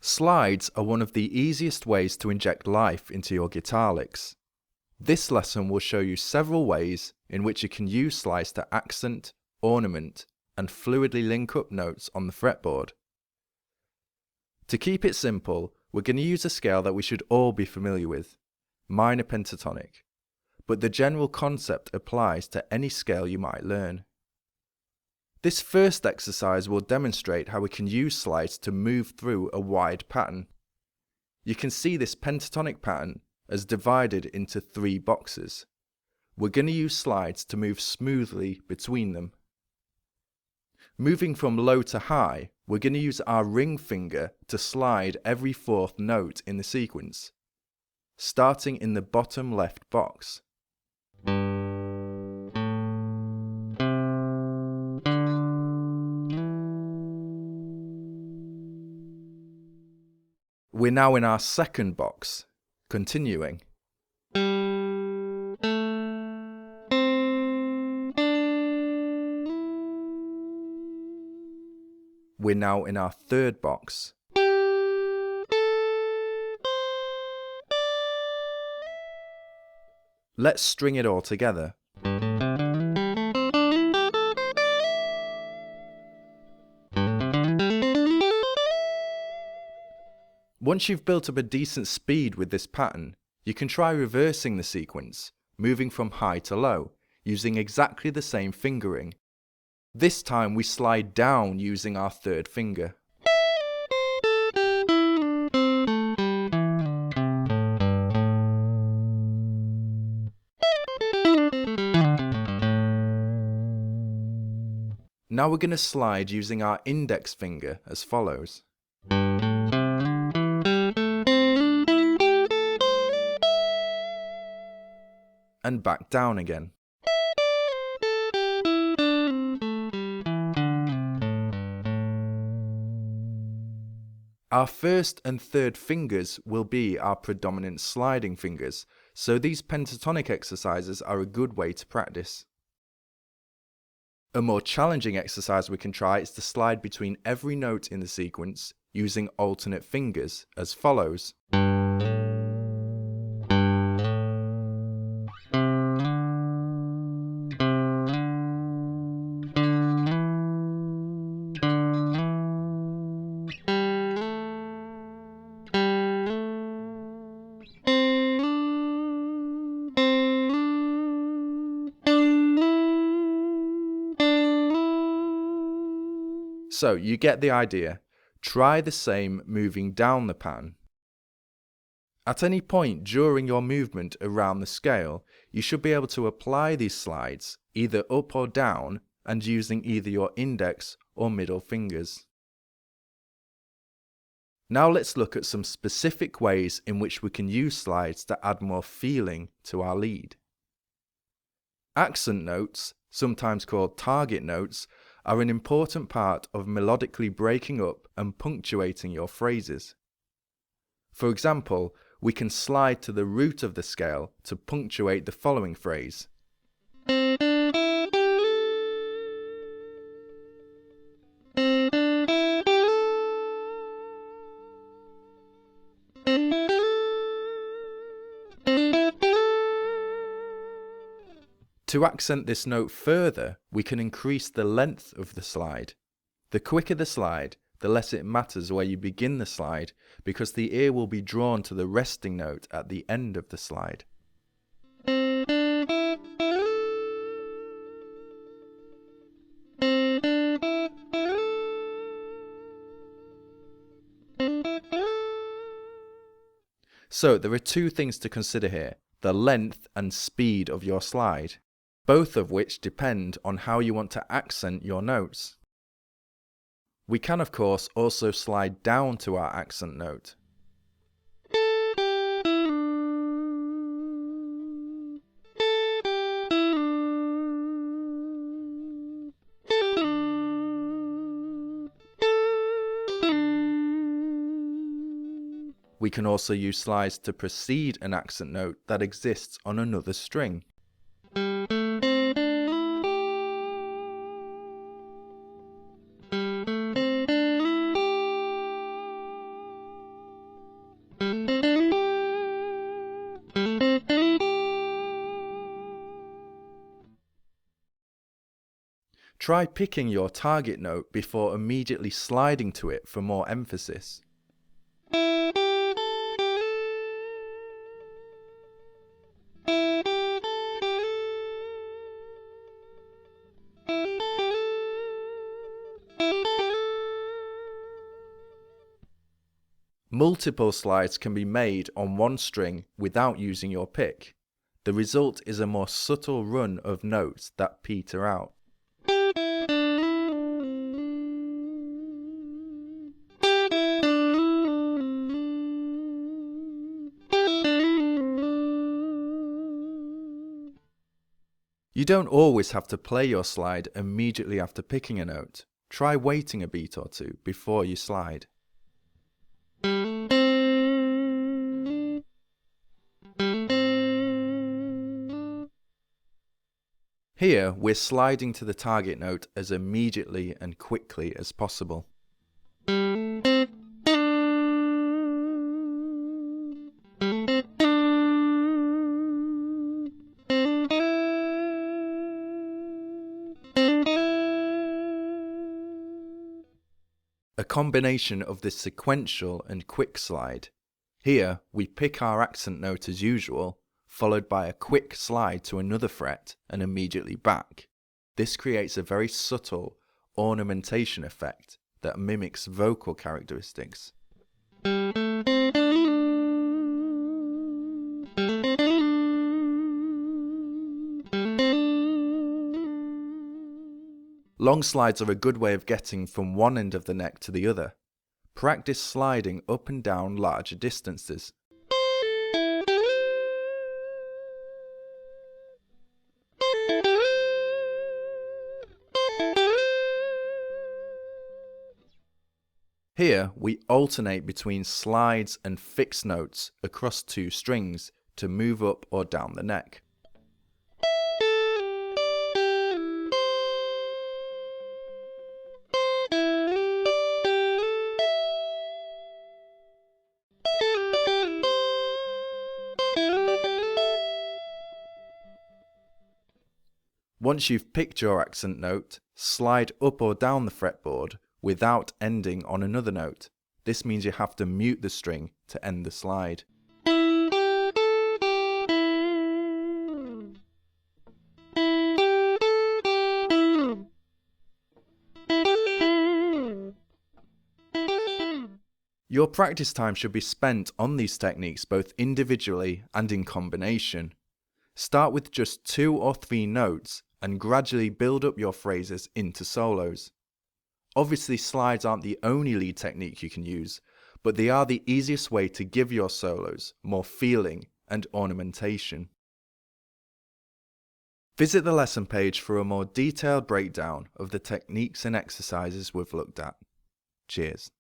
Slides are one of the easiest ways to inject life into your guitar licks. This lesson will show you several ways in which you can use slides to accent, ornament, and fluidly link up notes on the fretboard. To keep it simple, we're going to use a scale that we should all be familiar with, minor pentatonic, but the general concept applies to any scale you might learn. This first exercise will demonstrate how we can use slides to move through a wide pattern. You can see this pentatonic pattern as divided into 3 boxes. We're going to use slides to move smoothly between them. Moving from low to high, we're going to use our ring finger to slide every 4th note in the sequence, starting in the bottom left box. We're now in our second box, continuing. We're now in our third box. Let's string it all together. Once you've built up a decent speed with this pattern, you can try reversing the sequence, moving from high to low, using exactly the same fingering. This time we slide down using our 3rd finger. Now we're going to slide using our index finger as follows. And back down again. Our 1st and 3rd fingers will be our predominant sliding fingers, so these pentatonic exercises are a good way to practice. A more challenging exercise we can try is to slide between every note in the sequence using alternate fingers as follows. So you get the idea. Try the same moving down the pattern. At any point during your movement around the scale, you should be able to apply these slides either up or down and using either your index or middle fingers. Now let's look at some specific ways in which we can use slides to add more feeling to our lead. Accent notes, sometimes called target notes, are an important part of melodically breaking up and punctuating your phrases. For example, we can slide to the root of the scale to punctuate the following phrase. To accent this note further, we can increase the length of the slide. The quicker the slide, the less it matters where you begin the slide, because the ear will be drawn to the resting note at the end of the slide. So there are 2 things to consider here, the length and speed of your slide, both of which depend on how you want to accent your notes. We can of course also slide down to our accent note. We can also use slides to precede an accent note that exists on another string. Try picking your target note before immediately sliding to it for more emphasis. Multiple slides can be made on one string without using your pick. The result is a more subtle run of notes that peter out. You don't always have to play your slide immediately after picking a note. Try waiting a beat or two before you slide. Here, we're sliding to the target note as immediately and quickly as possible. A combination of the sequential and quick slide. Here, we pick our accent note as usual, followed by a quick slide to another fret and immediately back. This creates a very subtle ornamentation effect that mimics vocal characteristics. Long slides are a good way of getting from one end of the neck to the other. Practice sliding up and down larger distances. Here, we alternate between slides and fixed notes across two strings to move up or down the neck. Once you've picked your accent note, slide up or down the fretboard without ending on another note. This means you have to mute the string to end the slide. Your practice time should be spent on these techniques both individually and in combination. Start with just 2 or 3 notes and gradually build up your phrases into solos. Obviously, slides aren't the only lead technique you can use, but they are the easiest way to give your solos more feeling and ornamentation. Visit the lesson page for a more detailed breakdown of the techniques and exercises we've looked at. Cheers.